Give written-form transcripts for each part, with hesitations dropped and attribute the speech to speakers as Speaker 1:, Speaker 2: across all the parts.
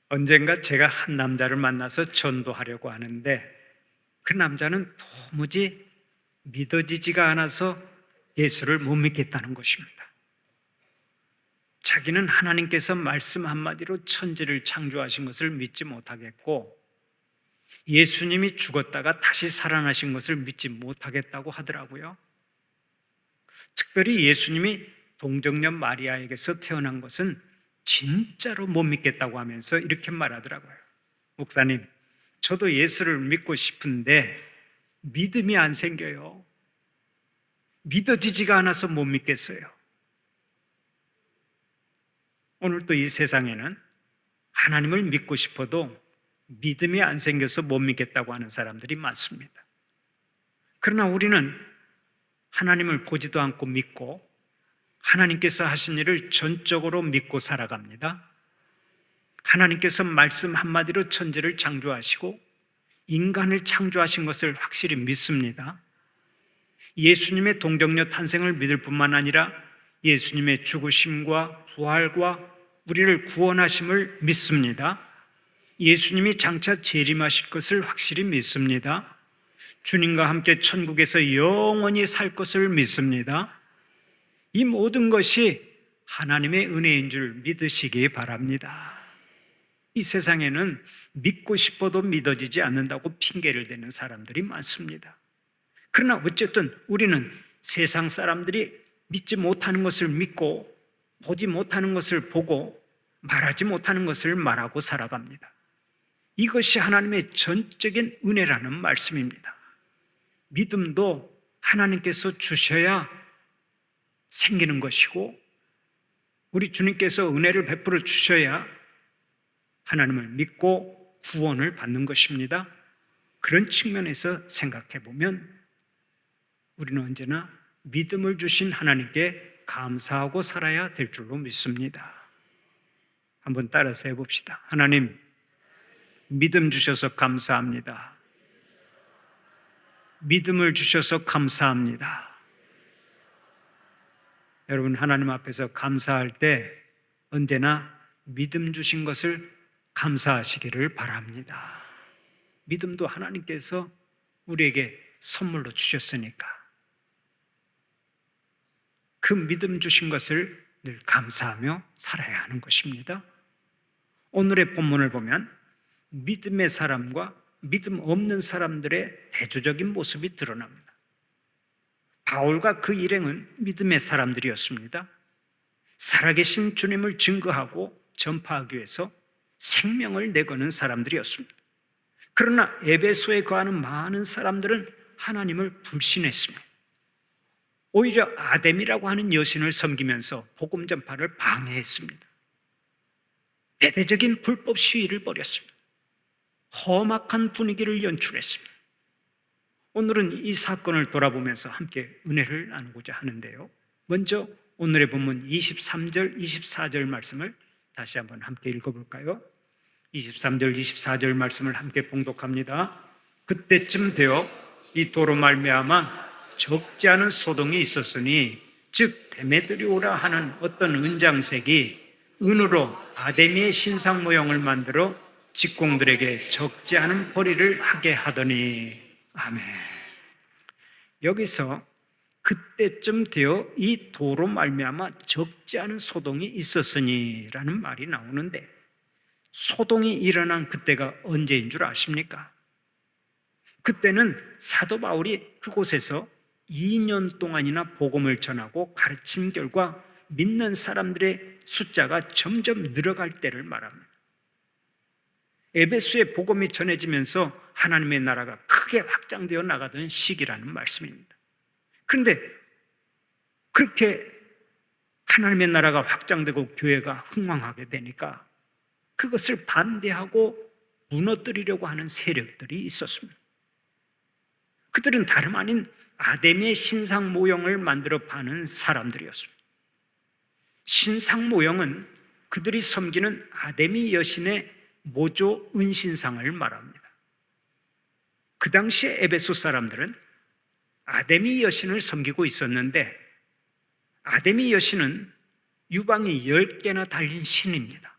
Speaker 1: 언젠가 제가 한 남자를 만나서 전도하려고 하는데 그 남자는 도무지 믿어지지가 않아서 예수를 못 믿겠다는 것입니다. 자기는 하나님께서 말씀 한마디로 천지를 창조하신 것을 믿지 못하겠고 예수님이 죽었다가 다시 살아나신 것을 믿지 못하겠다고 하더라고요. 특별히 예수님이 동정녀 마리아에게서 태어난 것은 진짜로 못 믿겠다고 하면서 이렇게 말하더라고요. 목사님, 저도 예수를 믿고 싶은데 믿음이 안 생겨요. 믿어지지가 않아서 못 믿겠어요. 오늘 또 이 세상에는 하나님을 믿고 싶어도 믿음이 안 생겨서 못 믿겠다고 하는 사람들이 많습니다. 그러나 우리는 하나님을 보지도 않고 믿고 하나님께서 하신 일을 전적으로 믿고 살아갑니다. 하나님께서 말씀 한마디로 천지를 창조하시고 인간을 창조하신 것을 확실히 믿습니다. 예수님의 동정녀 탄생을 믿을 뿐만 아니라 예수님의 죽으심과 부활과 우리를 구원하심을 믿습니다. 예수님이 장차 재림하실 것을 확실히 믿습니다. 주님과 함께 천국에서 영원히 살 것을 믿습니다. 이 모든 것이 하나님의 은혜인 줄 믿으시기 바랍니다. 이 세상에는 믿고 싶어도 믿어지지 않는다고 핑계를 대는 사람들이 많습니다. 그러나 어쨌든 우리는 세상 사람들이 믿지 못하는 것을 믿고 보지 못하는 것을 보고 말하지 못하는 것을 말하고 살아갑니다. 이것이 하나님의 전적인 은혜라는 말씀입니다. 믿음도 하나님께서 주셔야 생기는 것이고 우리 주님께서 은혜를 베풀어 주셔야 하나님을 믿고 구원을 받는 것입니다. 그런 측면에서 생각해 보면 우리는 언제나 믿음을 주신 하나님께 감사하고 살아야 될 줄로 믿습니다. 한번 따라서 해봅시다. 하나님, 믿음 주셔서 감사합니다. 믿음을 주셔서 감사합니다. 여러분, 하나님 앞에서 감사할 때 언제나 믿음 주신 것을 감사하시기를 바랍니다. 믿음도 하나님께서 우리에게 선물로 주셨으니까 그 믿음 주신 것을 늘 감사하며 살아야 하는 것입니다. 오늘의 본문을 보면 믿음의 사람과 믿음 없는 사람들의 대조적인 모습이 드러납니다. 바울과 그 일행은 믿음의 사람들이었습니다. 살아계신 주님을 증거하고 전파하기 위해서 생명을 내거는 사람들이었습니다. 그러나 에베소에 거하는 많은 사람들은 하나님을 불신했습니다. 오히려 아뎀이라고 하는 여신을 섬기면서 복음 전파를 방해했습니다. 대대적인 불법 시위를 벌였습니다. 험악한 분위기를 연출했습니다. 오늘은 이 사건을 돌아보면서 함께 은혜를 나누고자 하는데요. 먼저 오늘의 본문 23절, 24절 말씀을 다시 한번 함께 읽어볼까요? 23절, 24절 말씀을 함께 봉독합니다. 그때쯤 되어 이 도로 말미암아 적지 않은 소동이 있었으니 즉 데메드리오라 하는 어떤 은장색이 은으로 아데미의 신상 모형을 만들어 직공들에게 적지 않은 벌이를 하게 하더니 아멘. 여기서 그때쯤 되어 이 도로 말미암아 적지 않은 소동이 있었으니 라는 말이 나오는데 소동이 일어난 그때가 언제인 줄 아십니까? 그때는 사도 바울이 그곳에서 2년 동안이나 복음을 전하고 가르친 결과 믿는 사람들의 숫자가 점점 늘어갈 때를 말합니다. 에베소의 복음이 전해지면서 하나님의 나라가 크게 확장되어 나가던 시기라는 말씀입니다. 그런데 그렇게 하나님의 나라가 확장되고 교회가 흥왕하게 되니까 그것을 반대하고 무너뜨리려고 하는 세력들이 있었습니다. 그들은 다름 아닌 아데미의 신상 모형을 만들어 파는 사람들이었습니다. 신상 모형은 그들이 섬기는 아데미 여신의 모조 은신상을 말합니다. 그 당시에 에베소 사람들은 아데미 여신을 섬기고 있었는데 아데미 여신은 유방이 10개나 달린 신입니다.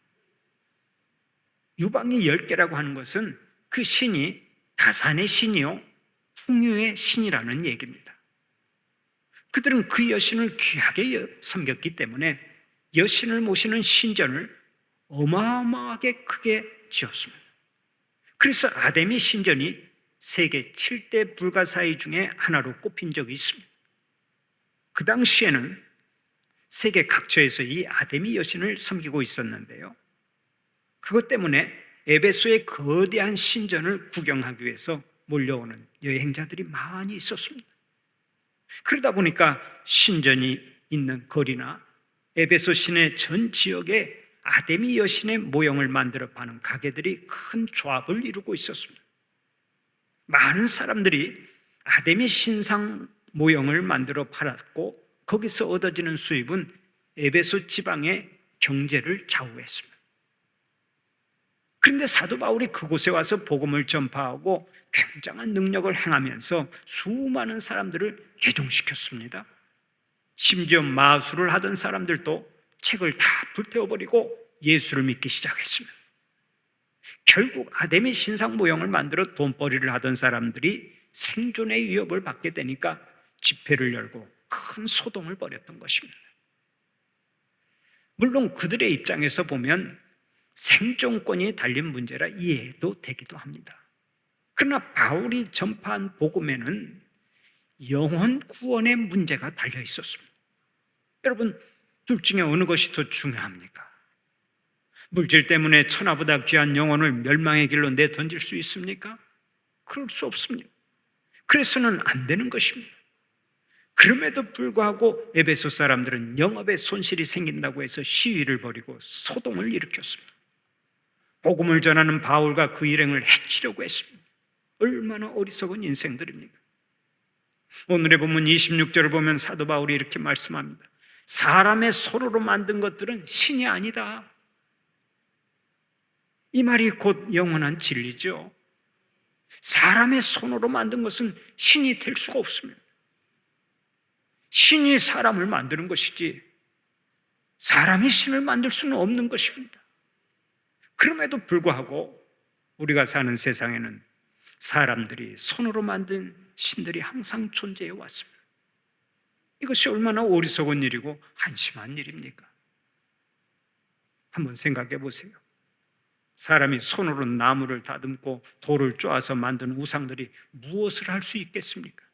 Speaker 1: 유방이 10개라고 하는 것은 그 신이 다산의 신이요 풍요의 신이라는 얘기입니다. 그들은 그 여신을 귀하게 섬겼기 때문에 여신을 모시는 신전을 어마어마하게 크게 지었습니다. 그래서 아데미 신전이 세계 7대 불가사의 중에 하나로 꼽힌 적이 있습니다. 그 당시에는 세계 각처에서 이 아데미 여신을 섬기고 있었는데요. 그것 때문에 에베소의 거대한 신전을 구경하기 위해서 몰려오는 여행자들이 많이 있었습니다. 그러다 보니까 신전이 있는 거리나 에베소 시내 전 지역에 아데미 여신의 모형을 만들어 파는 가게들이 큰 조합을 이루고 있었습니다. 많은 사람들이 아데미 신상 모형을 만들어 팔았고 거기서 얻어지는 수입은 에베소 지방의 경제를 좌우했습니다. 그런데 사도 바울이 그곳에 와서 복음을 전파하고 굉장한 능력을 행하면서 수많은 사람들을 개종시켰습니다. 심지어 마술을 하던 사람들도 책을 다 불태워버리고 예수를 믿기 시작했습니다. 결국 아데미 신상 모형을 만들어 돈벌이를 하던 사람들이 생존의 위협을 받게 되니까 집회를 열고 큰 소동을 벌였던 것입니다. 물론 그들의 입장에서 보면 생존권이 달린 문제라 이해도 되기도 합니다. 그러나 바울이 전파한 복음에는 영혼 구원의 문제가 달려 있었습니다. 여러분, 둘 중에 어느 것이 더 중요합니까? 물질 때문에 천하보다 귀한 영혼을 멸망의 길로 내던질 수 있습니까? 그럴 수 없습니다. 그래서는 안 되는 것입니다. 그럼에도 불구하고 에베소 사람들은 영업에 손실이 생긴다고 해서 시위를 벌이고 소동을 일으켰습니다. 복음을 전하는 바울과 그 일행을 해치려고 했습니다. 얼마나 어리석은 인생들입니까? 오늘의 본문 26절을 보면 사도 바울이 이렇게 말씀합니다. 사람의 손으로 만든 것들은 신이 아니다. 이 말이 곧 영원한 진리죠. 사람의 손으로 만든 것은 신이 될 수가 없습니다. 신이 사람을 만드는 것이지 사람이 신을 만들 수는 없는 것입니다. 그럼에도 불구하고 우리가 사는 세상에는 사람들이 손으로 만든 신들이 항상 존재해 왔습니다. 이것이 얼마나 어리석은 일이고 한심한 일입니까? 한번 생각해 보세요. 사람이 손으로 나무를 다듬고 돌을 쪼아서 만든 우상들이 무엇을 할 수 있겠습니까?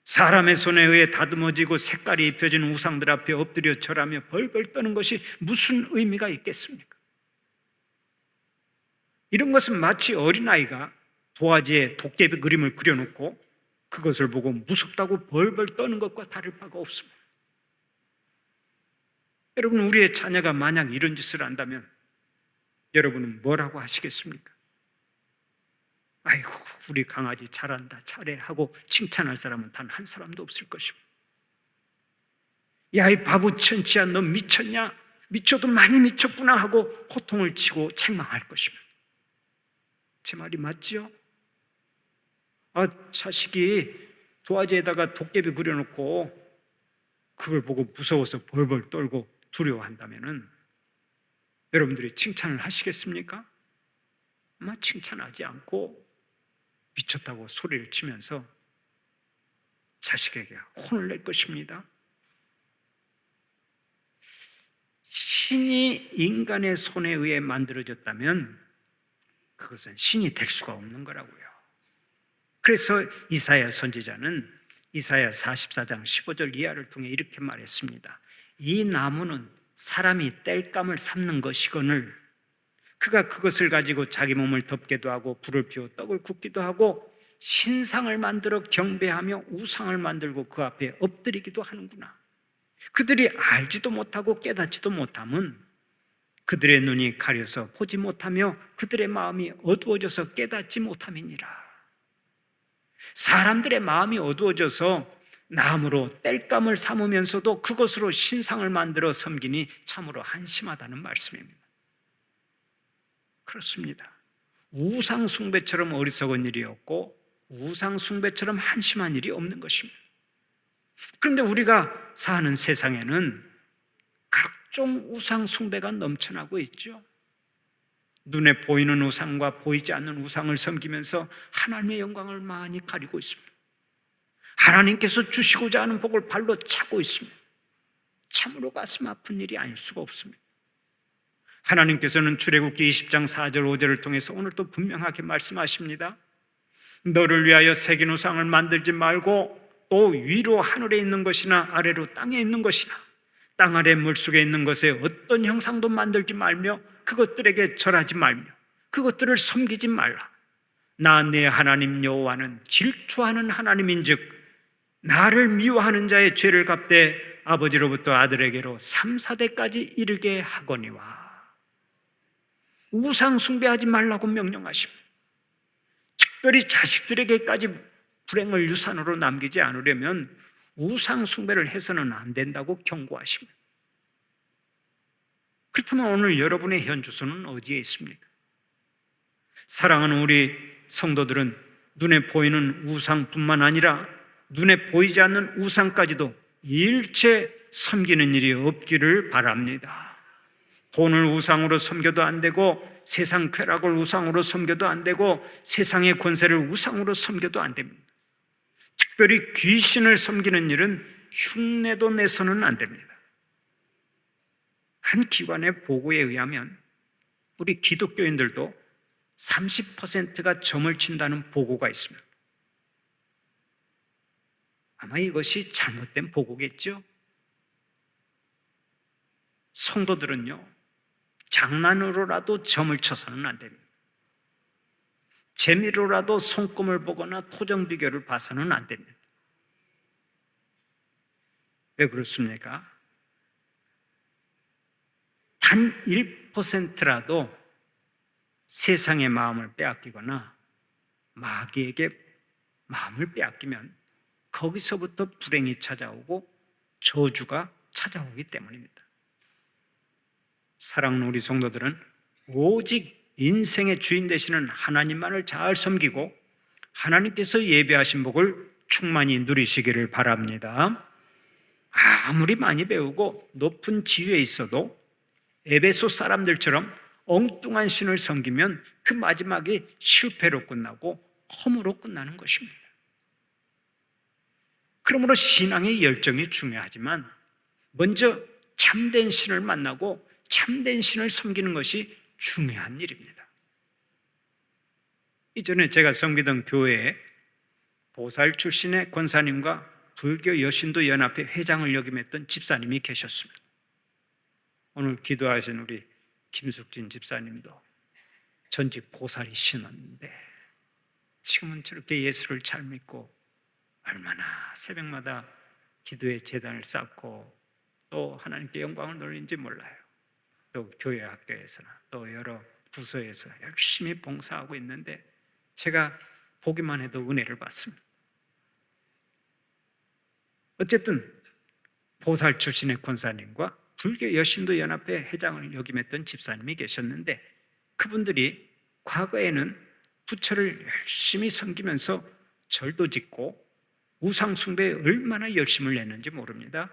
Speaker 1: 사람의 손에 의해 다듬어지고 색깔이 입혀진 우상들 앞에 엎드려 절하며 벌벌 떠는 것이 무슨 의미가 있겠습니까? 이런 것은 마치 어린아이가 도화지에 도깨비 그림을 그려놓고 그것을 보고 무섭다고 벌벌 떠는 것과 다를 바가 없습니다. 여러분, 우리의 자녀가 만약 이런 짓을 한다면 여러분은 뭐라고 하시겠습니까? 아이고, 우리 강아지 잘한다, 잘해 하고 칭찬할 사람은 단 한 사람도 없을 것입니다. 야, 이 바보 천치야, 너 미쳤냐? 미쳐도 많이 미쳤구나 하고 호통을 치고 책망할 것입니다. 제 말이 맞지요? 자식이 도화지에다가 도깨비 그려놓고 그걸 보고 무서워서 벌벌 떨고 두려워한다면은 여러분들이 칭찬을 하시겠습니까? 아마 칭찬하지 않고 미쳤다고 소리를 치면서 자식에게 혼을 낼 것입니다. 신이 인간의 손에 의해 만들어졌다면 그것은 신이 될 수가 없는 거라고요. 그래서 이사야 선지자는 이사야 44장 15절 이하를 통해 이렇게 말했습니다. 이 나무는 사람이 땔감을 삶는 것이거늘 그가 그것을 가지고 자기 몸을 덮게도 하고 불을 피워 떡을 굽기도 하고 신상을 만들어 경배하며 우상을 만들고 그 앞에 엎드리기도 하는구나. 그들이 알지도 못하고 깨닫지도 못함은 그들의 눈이 가려서 보지 못하며 그들의 마음이 어두워져서 깨닫지 못함이니라. 사람들의 마음이 어두워져서 나무로 땔감을 삼으면서도 그것으로 신상을 만들어 섬기니 참으로 한심하다는 말씀입니다. 그렇습니다. 우상 숭배처럼 어리석은 일이 없고 우상 숭배처럼 한심한 일이 없는 것입니다. 그런데 우리가 사는 세상에는 각종 우상 숭배가 넘쳐나고 있죠. 눈에 보이는 우상과 보이지 않는 우상을 섬기면서 하나님의 영광을 많이 가리고 있습니다. 하나님께서 주시고자 하는 복을 발로 차고 있습니다. 참으로 가슴 아픈 일이 아닐 수가 없습니다. 하나님께서는 출애굽기 20장 4절 5절을 통해서 오늘 또 분명하게 말씀하십니다. 너를 위하여 새긴 우상을 만들지 말고 또 위로 하늘에 있는 것이나 아래로 땅에 있는 것이나 땅 아래 물속에 있는 것에 어떤 형상도 만들지 말며 그것들에게 절하지 말며 그것들을 섬기지 말라. 나 내 하나님 여호와는 질투하는 하나님인즉 나를 미워하는 자의 죄를 갚되 아버지로부터 아들에게로 3, 4대까지 이르게 하거니와. 우상 숭배하지 말라고 명령하십니다. 특별히 자식들에게까지 불행을 유산으로 남기지 않으려면 우상 숭배를 해서는 안 된다고 경고하십니다. 그렇다면 오늘 여러분의 현 주소는 어디에 있습니까? 사랑하는 우리 성도들은 눈에 보이는 우상뿐만 아니라 눈에 보이지 않는 우상까지도 일체 섬기는 일이 없기를 바랍니다. 돈을 우상으로 섬겨도 안 되고 세상 쾌락을 우상으로 섬겨도 안 되고 세상의 권세를 우상으로 섬겨도 안 됩니다. 특별히 귀신을 섬기는 일은 흉내도 내서는 안 됩니다. 한 기관의 보고에 의하면 우리 기독교인들도 30%가 점을 친다는 보고가 있습니다. 아마 이것이 잘못된 보고겠죠? 성도들은요, 장난으로라도 점을 쳐서는 안 됩니다. 재미로라도 손금을 보거나 토정비결을 봐서는 안 됩니다. 왜 그렇습니까? 단 1%라도 세상의 마음을 빼앗기거나 마귀에게 마음을 빼앗기면 거기서부터 불행이 찾아오고 저주가 찾아오기 때문입니다. 사랑하는 우리 성도들은 오직 인생의 주인 되시는 하나님만을 잘 섬기고 하나님께서 예배하신 복을 충만히 누리시기를 바랍니다. 아무리 많이 배우고 높은 지위에 있어도 에베소 사람들처럼 엉뚱한 신을 섬기면 그 마지막이 실패로 끝나고 허무로 끝나는 것입니다. 그러므로 신앙의 열정이 중요하지만 먼저 참된 신을 만나고 참된 신을 섬기는 것이 중요한 일입니다. 이전에 제가 섬기던 교회에 보살 출신의 권사님과 불교 여신도 연합회 회장을 역임했던 집사님이 계셨습니다. 오늘 기도하신 우리 김숙진 집사님도 전직 보살이 신었는데 지금은 저렇게 예수를 잘 믿고 얼마나 새벽마다 기도의 제단을 쌓고 또 하나님께 영광을 돌리는지 몰라요. 또 교회 학교에서나 또 여러 부서에서 열심히 봉사하고 있는데 제가 보기만 해도 은혜를 받습니다. 어쨌든 보살 출신의 권사님과 불교 여신도 연합회 회장을 역임했던 집사님이 계셨는데 그분들이 과거에는 부처를 열심히 섬기면서 절도 짓고 우상 숭배에 얼마나 열심을 냈는지 모릅니다.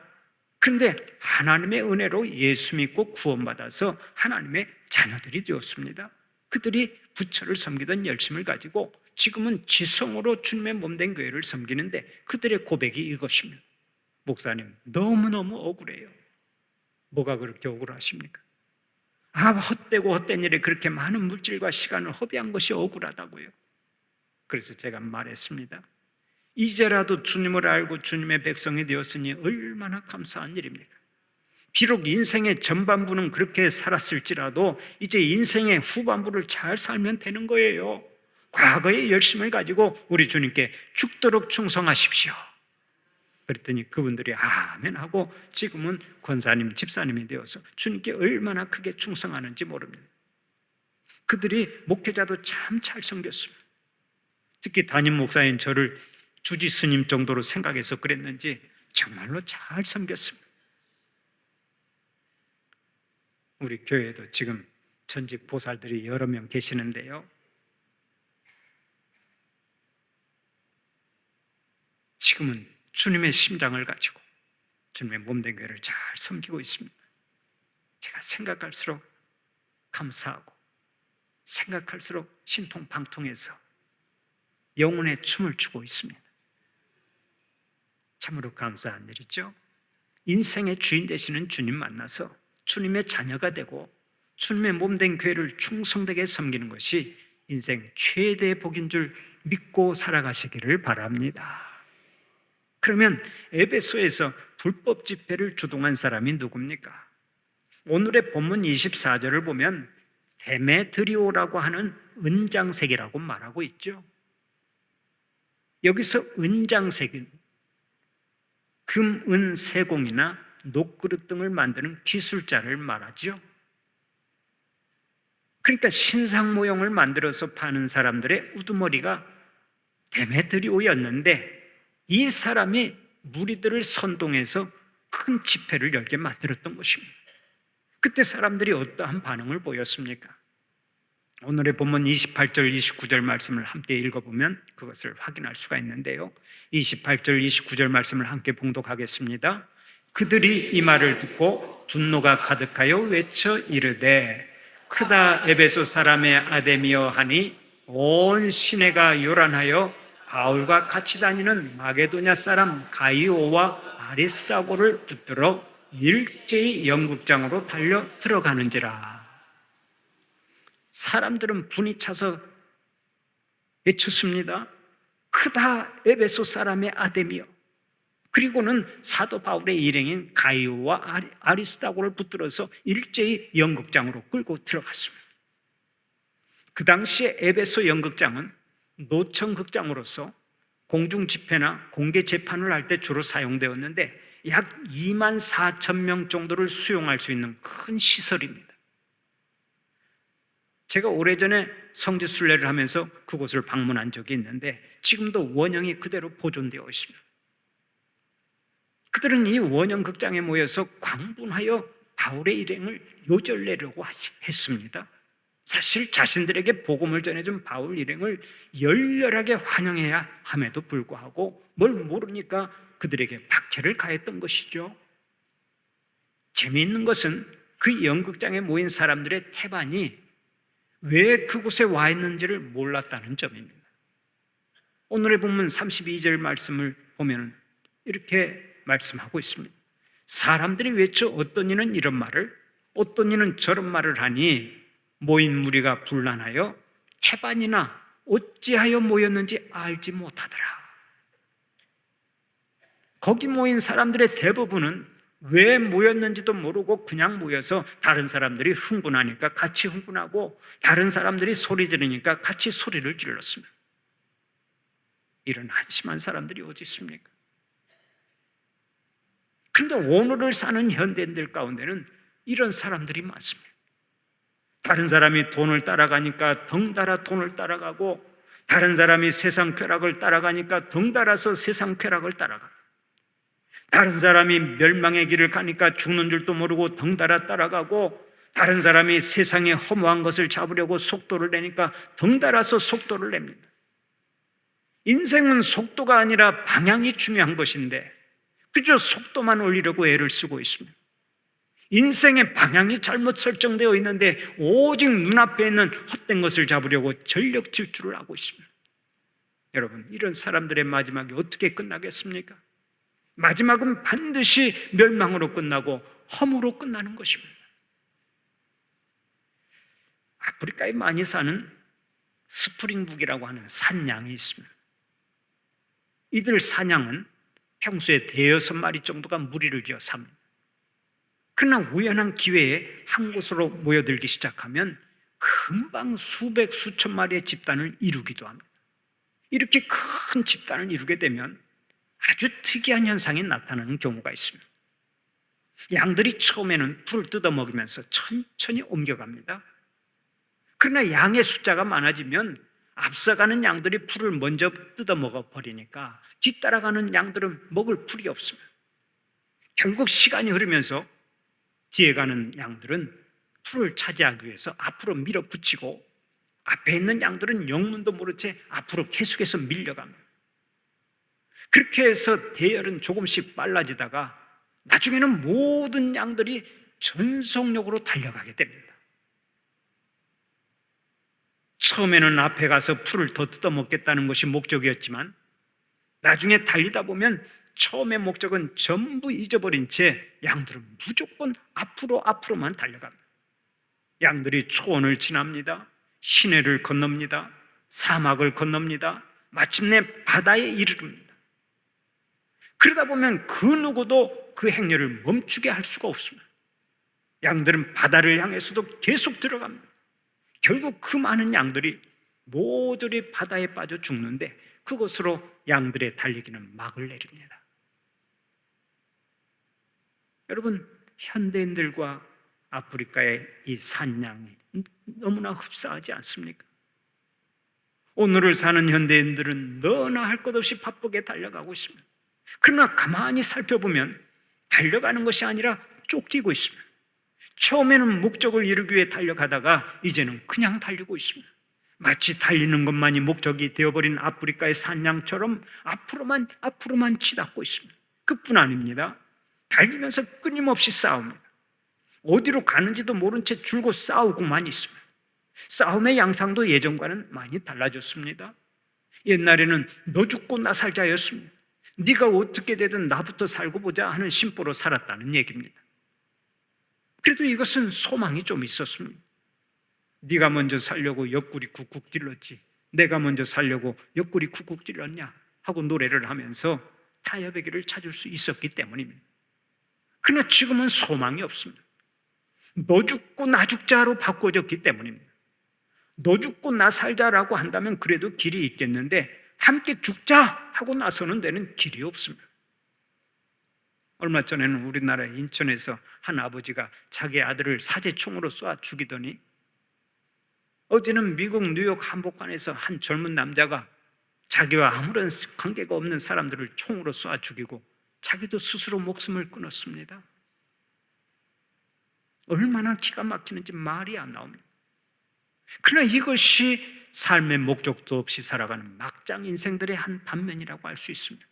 Speaker 1: 그런데 하나님의 은혜로 예수 믿고 구원받아서 하나님의 자녀들이 되었습니다. 그들이 부처를 섬기던 열심을 가지고 지금은 지성으로 주님의 몸된 교회를 섬기는데 그들의 고백이 이것입니다. 목사님, 너무너무 억울해요. 뭐가 그렇게 억울하십니까? 헛되고 헛된 일에 그렇게 많은 물질과 시간을 허비한 것이 억울하다고요. 그래서 제가 말했습니다. 이제라도 주님을 알고 주님의 백성이 되었으니 얼마나 감사한 일입니까? 비록 인생의 전반부는 그렇게 살았을지라도 이제 인생의 후반부를 잘 살면 되는 거예요. 과거의 열심을 가지고 우리 주님께 죽도록 충성하십시오. 그랬더니 그분들이 아멘 하고 지금은 권사님, 집사님이 되어서 주님께 얼마나 크게 충성하는지 모릅니다. 그들이 목회자도 참 잘 섬겼습니다. 특히 담임 목사인 저를 주지 스님 정도로 생각해서 그랬는지 정말로 잘 섬겼습니다. 우리 교회에도 지금 전직 보살들이 여러 명 계시는데요. 지금은 주님의 심장을 가지고 주님의 몸된 교회를 잘 섬기고 있습니다. 제가 생각할수록 감사하고 생각할수록 신통방통해서 영혼의 춤을 추고 있습니다. 참으로 감사한 일이죠. 인생의 주인 되시는 주님 만나서 주님의 자녀가 되고 주님의 몸된 교회를 충성되게 섬기는 것이 인생 최대의 복인 줄 믿고 살아가시기를 바랍니다. 그러면 에베소에서 불법 집회를 주동한 사람이 누굽니까? 오늘의 본문 24절을 보면 데메드리오라고 하는 은장색이라고 말하고 있죠. 여기서 은장색은 금, 은, 세공이나 녹그릇 등을 만드는 기술자를 말하죠. 그러니까 신상 모형을 만들어서 파는 사람들의 우두머리가 데메드리오였는데 이 사람이 무리들을 선동해서 큰 집회를 열게 만들었던 것입니다. 그때 사람들이 어떠한 반응을 보였습니까? 오늘의 본문 28절, 29절 말씀을 함께 읽어보면 그것을 확인할 수가 있는데요. 28절, 29절 말씀을 함께 봉독하겠습니다. 그들이 이 말을 듣고 분노가 가득하여 외쳐 이르되 크다 에베소 사람의 아데미여 하니 온 시내가 요란하여 바울과 같이 다니는 마게도냐 사람 가이오와 아리스다고를 붙들어 일제히 연극장으로 달려 들어가는지라. 사람들은 분이 차서 외쳤습니다. 크다 에베소 사람의 아데미여. 그리고는 사도 바울의 일행인 가이오와 아리스다고를 붙들어서 일제히 연극장으로 끌고 들어갔습니다. 그 당시에 에베소 연극장은 노천 극장으로서 공중 집회나 공개 재판을 할 때 주로 사용되었는데 약 2만 4천 명 정도를 수용할 수 있는 큰 시설입니다. 제가 오래전에 성지 순례를 하면서 그곳을 방문한 적이 있는데 지금도 원형이 그대로 보존되어 있습니다. 그들은 이 원형 극장에 모여서 광분하여 바울의 일행을 요절내려고 했습니다. 사실 자신들에게 복음을 전해준 바울 일행을 열렬하게 환영해야 함에도 불구하고 뭘 모르니까 그들에게 박해를 가했던 것이죠. 재미있는 것은 그 연극장에 모인 사람들의 태반이 왜 그곳에 와 있는지를 몰랐다는 점입니다. 오늘의 본문 32절 말씀을 보면 이렇게 말씀하고 있습니다. 사람들이 외쳐 어떤 이는 이런 말을 어떤 이는 저런 말을 하니 모인 무리가 분란하여 태반이나 어찌하여 모였는지 알지 못하더라. 거기 모인 사람들의 대부분은 왜 모였는지도 모르고 그냥 모여서 다른 사람들이 흥분하니까 같이 흥분하고 다른 사람들이 소리 지르니까 같이 소리를 질렀습니다. 이런 한심한 사람들이 어디 있습니까? 그런데 오늘을 사는 현대인들 가운데는 이런 사람들이 많습니다. 다른 사람이 돈을 따라가니까 덩달아 돈을 따라가고 다른 사람이 세상 쾌락을 따라가니까 덩달아서 세상 쾌락을 따라가고 다른 사람이 멸망의 길을 가니까 죽는 줄도 모르고 덩달아 따라가고 다른 사람이 세상의 허무한 것을 잡으려고 속도를 내니까 덩달아서 속도를 냅니다. 인생은 속도가 아니라 방향이 중요한 것인데 그저 속도만 올리려고 애를 쓰고 있습니다. 인생의 방향이 잘못 설정되어 있는데 오직 눈앞에 있는 헛된 것을 잡으려고 전력 질주를 하고 있습니다. 여러분, 이런 사람들의 마지막이 어떻게 끝나겠습니까? 마지막은 반드시 멸망으로 끝나고 허무로 끝나는 것입니다. 아프리카에 많이 사는 스프링북이라고 하는 산양이 있습니다. 이들 산양은 평소에 대여섯 마리 정도가 무리를 지어 삽니다. 그러나 우연한 기회에 한 곳으로 모여들기 시작하면 금방 수백 수천 마리의 집단을 이루기도 합니다. 이렇게 큰 집단을 이루게 되면 아주 특이한 현상이 나타나는 경우가 있습니다. 양들이 처음에는 풀을 뜯어먹으면서 천천히 옮겨갑니다. 그러나 양의 숫자가 많아지면 앞서가는 양들이 풀을 먼저 뜯어먹어 버리니까 뒤따라가는 양들은 먹을 풀이 없습니다. 결국 시간이 흐르면서 뒤에 가는 양들은 풀을 차지하기 위해서 앞으로 밀어붙이고 앞에 있는 양들은 영문도 모른 채 앞으로 계속해서 밀려갑니다. 그렇게 해서 대열은 조금씩 빨라지다가 나중에는 모든 양들이 전속력으로 달려가게 됩니다. 처음에는 앞에 가서 풀을 더 뜯어먹겠다는 것이 목적이었지만 나중에 달리다 보면 처음의 목적은 전부 잊어버린 채 양들은 무조건 앞으로만 달려갑니다. 양들이 초원을 지납니다. 시내를 건넙니다. 사막을 건넙니다. 마침내 바다에 이르릅니다. 그러다 보면 그 누구도 그 행렬을 멈추게 할 수가 없습니다. 양들은 바다를 향해서도 계속 들어갑니다. 결국 그 많은 양들이 모조리 바다에 빠져 죽는데 그것으로 양들의 달리기는 막을 내립니다. 여러분, 현대인들과 아프리카의 이 산양이 너무나 흡사하지 않습니까? 오늘을 사는 현대인들은 너나 할 것 없이 바쁘게 달려가고 있습니다. 그러나 가만히 살펴보면 달려가는 것이 아니라 쫓기고 있습니다. 처음에는 목적을 이루기 위해 달려가다가 이제는 그냥 달리고 있습니다. 마치 달리는 것만이 목적이 되어버린 아프리카의 산양처럼 앞으로만 치닫고 있습니다. 그뿐 아닙니다. 달리면서 끊임없이 싸웁니다. 어디로 가는지도 모른 채 줄곧 싸우고만 있습니다. 싸움의 양상도 예전과는 많이 달라졌습니다. 옛날에는 너 죽고 나 살자였습니다. 네가 어떻게 되든 나부터 살고 보자 하는 심보로 살았다는 얘기입니다. 그래도 이것은 소망이 좀 있었습니다. 네가 먼저 살려고 옆구리 쿡쿡 찔렀지 내가 먼저 살려고 옆구리 쿡쿡 찔렀냐 하고 노래를 하면서 타협의 길을 찾을 수 있었기 때문입니다. 그러나 지금은 소망이 없습니다. 너 죽고 나 죽자로 바꿔졌기 때문입니다. 너 죽고 나 살자라고 한다면 그래도 길이 있겠는데 함께 죽자 하고 나서는 데는 길이 없습니다. 얼마 전에는 우리나라 인천에서 한 아버지가 자기 아들을 사제총으로 쏴 죽이더니 어제는 미국 뉴욕 한복판에서 한 젊은 남자가 자기와 아무런 관계가 없는 사람들을 총으로 쏴 죽이고 자기도 스스로 목숨을 끊었습니다. 얼마나 기가 막히는지 말이 안 나옵니다. 그러나 이것이 삶의 목적도 없이 살아가는 막장 인생들의 한 단면이라고 할 수 있습니다.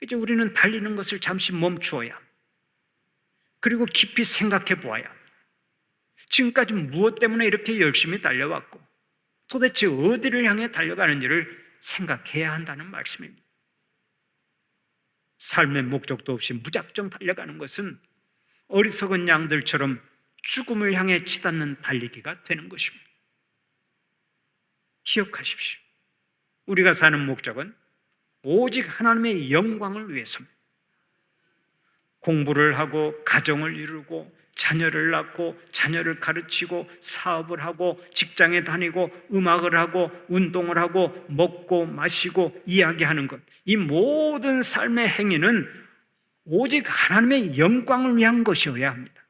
Speaker 1: 이제 우리는 달리는 것을 잠시 멈추어야 합니다. 그리고 깊이 생각해 보아야 합니다. 지금까지 무엇 때문에 이렇게 열심히 달려왔고 도대체 어디를 향해 달려가는지를 생각해야 한다는 말씀입니다. 삶의 목적도 없이 무작정 달려가는 것은 어리석은 양들처럼 죽음을 향해 치닫는 달리기가 되는 것입니다. 기억하십시오. 우리가 사는 목적은 오직 하나님의 영광을 위해서입니다. 공부를 하고 가정을 이루고 자녀를 낳고 자녀를 가르치고 사업을 하고 직장에 다니고 음악을 하고 운동을 하고 먹고 마시고 이야기하는 것, 이 모든 삶의 행위는 오직 하나님의 영광을 위한 것이어야 합니다.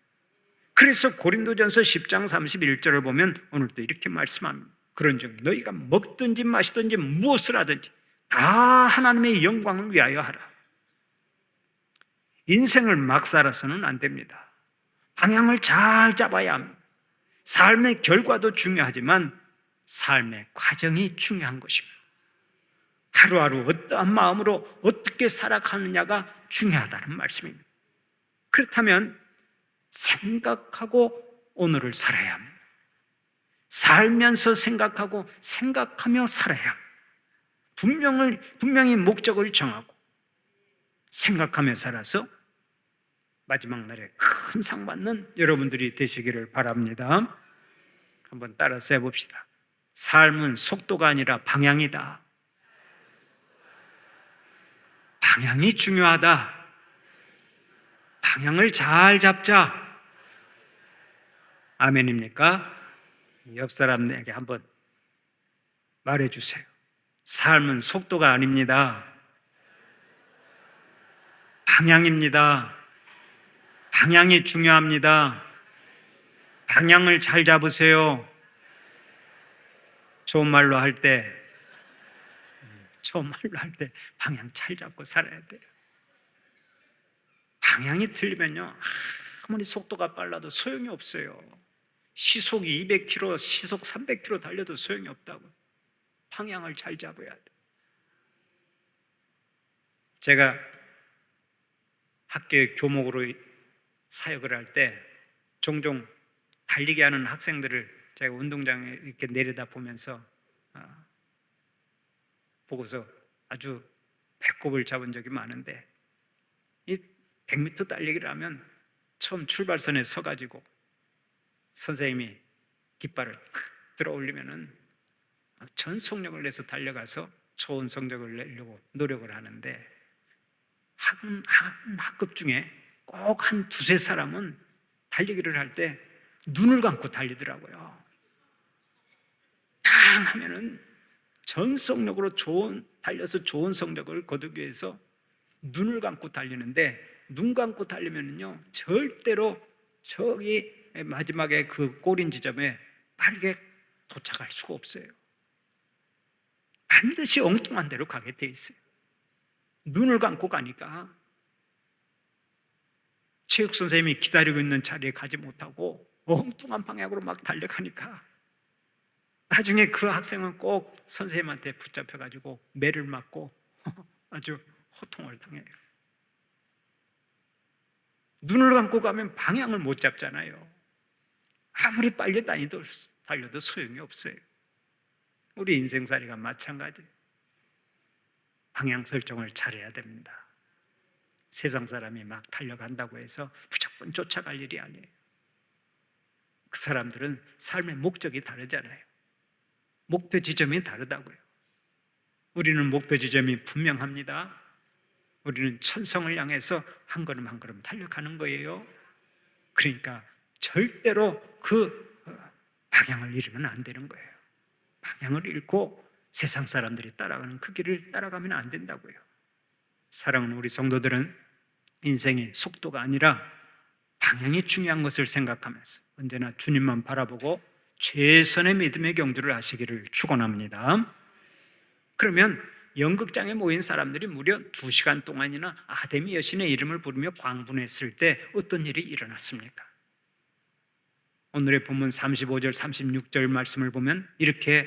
Speaker 1: 그래서 고린도전서 10장 31절을 보면 오늘도 이렇게 말씀합니다. 그런즉 너희가 먹든지 마시든지 무엇을 하든지 다 하나님의 영광을 위하여 하라. 인생을 막 살아서는 안 됩니다. 방향을 잘 잡아야 합니다. 삶의 결과도 중요하지만 삶의 과정이 중요한 것입니다. 하루하루 어떠한 마음으로 어떻게 살아가느냐가 중요하다는 말씀입니다. 그렇다면 생각하고 오늘을 살아야 합니다. 살면서 생각하고 생각하며 살아야 합니다. 분명히 목적을 정하고 생각하며 살아서 마지막 날에 큰 상 받는 여러분들이 되시기를 바랍니다. 한번 따라서 해봅시다. 삶은 속도가 아니라 방향이다. 방향이 중요하다. 방향을 잘 잡자. 아멘입니까? 옆 사람에게 한번 말해주세요. 삶은 속도가 아닙니다. 방향입니다. 방향이 중요합니다. 방향을 잘 잡으세요. 좋은 말로 할 때 방향 잘 잡고 살아야 돼요. 방향이 틀리면요, 아무리 속도가 빨라도 소용이 없어요. 시속 200km, 시속 300km 달려도 소용이 없다고. 방향을 잘 잡아야 돼. 제가 학교의 교목으로 사역을 할 때 종종 달리게 하는 학생들을 제가 운동장에 이렇게 내려다 보면서 보고서 아주 배꼽을 잡은 적이 많은데, 이 100m 달리기를 하면 처음 출발선에 서가지고 선생님이 깃발을 들어 올리면은 전속력을 내서 달려가서 좋은 성적을 내려고 노력을 하는데, 한 학급 중에 꼭 한 두세 사람은 달리기를 할 때 눈을 감고 달리더라고요. 탕 하면은 전속력으로 달려서 좋은 성적을 거두기 위해서 눈을 감고 달리는데, 눈 감고 달리면요 절대로 저기 마지막에 그 골인 지점에 빠르게 도착할 수가 없어요. 반드시 엉뚱한 데로 가게 돼 있어요. 눈을 감고 가니까 체육 선생님이 기다리고 있는 자리에 가지 못하고 엉뚱한 방향으로 막 달려가니까 나중에 그 학생은 꼭 선생님한테 붙잡혀가지고 매를 맞고 아주 호통을 당해요. 눈을 감고 가면 방향을 못 잡잖아요. 아무리 빨리 달려도 소용이 없어요. 우리 인생살이가 마찬가지예요. 방향 설정을 잘해야 됩니다. 세상 사람이 막 달려간다고 해서 무조건 쫓아갈 일이 아니에요. 그 사람들은 삶의 목적이 다르잖아요. 목표 지점이 다르다고요. 우리는 목표 지점이 분명합니다. 우리는 천성을 향해서 한 걸음 한 걸음 달려가는 거예요. 그러니까 절대로 그 방향을 잃으면 안 되는 거예요. 방향을 잃고 세상 사람들이 따라가는 그 길을 따라가면 안 된다고요. 사랑하는 우리 성도들은 인생의 속도가 아니라 방향이 중요한 것을 생각하면서 언제나 주님만 바라보고 최선의 믿음의 경주를 하시기를 축원합니다. 그러면 연극장에 모인 사람들이 무려 2시간 동안이나 아데미 여신의 이름을 부르며 광분했을 때 어떤 일이 일어났습니까? 오늘의 본문 35절 36절 말씀을 보면 이렇게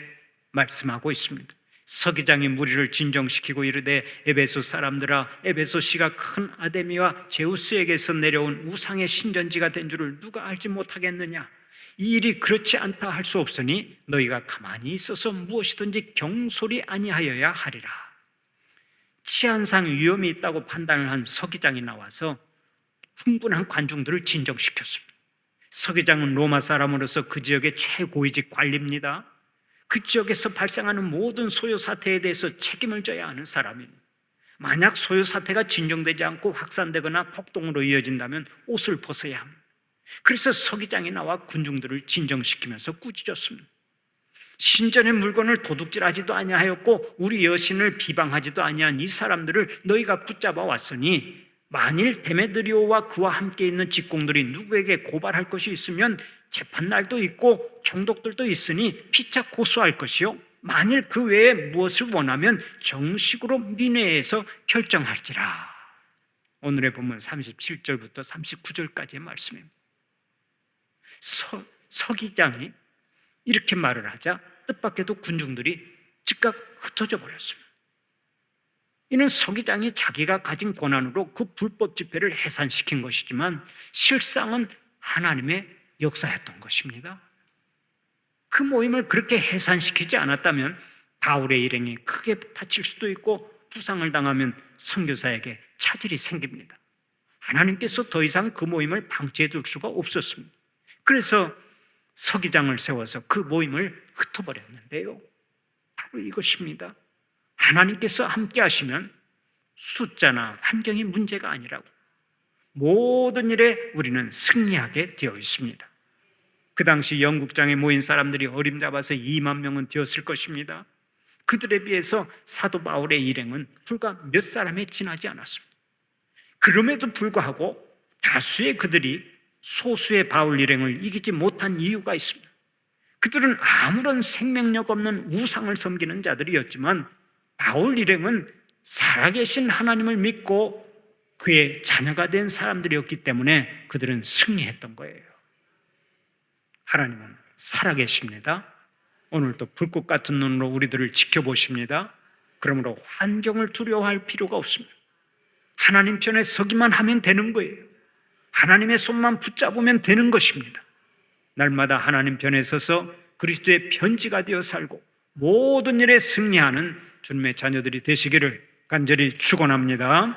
Speaker 1: 말씀하고 있습니다. 서기장이 무리를 진정시키고 이르되 에베소 사람들아, 에베소시가 큰 아데미와 제우스에게서 내려온 우상의 신전지가 된 줄을 누가 알지 못하겠느냐? 이 일이 그렇지 않다 할 수 없으니 너희가 가만히 있어서 무엇이든지 경솔히 아니하여야 하리라. 치안상 위험이 있다고 판단을 한 서기장이 나와서 흥분한 관중들을 진정시켰습니다. 서기장은 로마 사람으로서 그 지역의 최고위직 관리입니다. 그 지역에서 발생하는 모든 소요 사태에 대해서 책임을 져야 하는 사람입니다. 만약 소요 사태가 진정되지 않고 확산되거나 폭동으로 이어진다면 옷을 벗어야 합니다. 그래서 서기장이 나와 군중들을 진정시키면서 꾸짖었습니다. 신전의 물건을 도둑질하지도 아니하였고 우리 여신을 비방하지도 아니한 이 사람들을 너희가 붙잡아 왔으니 만일 데메드리오와 그와 함께 있는 직공들이 누구에게 고발할 것이 있으면 재판날도 있고 총독들도 있으니 피차 고소할 것이요, 만일 그 외에 무엇을 원하면 정식으로 민회에서 결정할지라. 오늘의 본문 37절부터 39절까지의 말씀입니다. 서기장이 이렇게 말을 하자 뜻밖에도 군중들이 즉각 흩어져 버렸습니다. 이는 서기장이 자기가 가진 권한으로 그 불법 집회를 해산시킨 것이지만 실상은 하나님의 역사였던 것입니다. 그 모임을 그렇게 해산시키지 않았다면 바울의 일행이 크게 다칠 수도 있고 부상을 당하면 선교사에게 차질이 생깁니다. 하나님께서 더 이상 그 모임을 방치해 둘 수가 없었습니다. 그래서 서기장을 세워서 그 모임을 흩어버렸는데요, 바로 이것입니다. 하나님께서 함께 하시면 숫자나 환경이 문제가 아니라고, 모든 일에 우리는 승리하게 되어 있습니다. 그 당시 연극장에 모인 사람들이 어림잡아서 2만 명은 되었을 것입니다. 그들에 비해서 사도 바울의 일행은 불과 몇 사람에 지나지 않았습니다. 그럼에도 불구하고 다수의 그들이 소수의 바울 일행을 이기지 못한 이유가 있습니다. 그들은 아무런 생명력 없는 우상을 섬기는 자들이었지만 바울 일행은 살아계신 하나님을 믿고 그의 자녀가 된 사람들이었기 때문에 그들은 승리했던 거예요. 하나님은 살아계십니다. 오늘도 불꽃 같은 눈으로 우리들을 지켜보십니다. 그러므로 환경을 두려워할 필요가 없습니다. 하나님 편에 서기만 하면 되는 거예요. 하나님의 손만 붙잡으면 되는 것입니다. 날마다 하나님 편에 서서 그리스도의 편지가 되어 살고 모든 일에 승리하는 주님의 자녀들이 되시기를 간절히 축원합니다.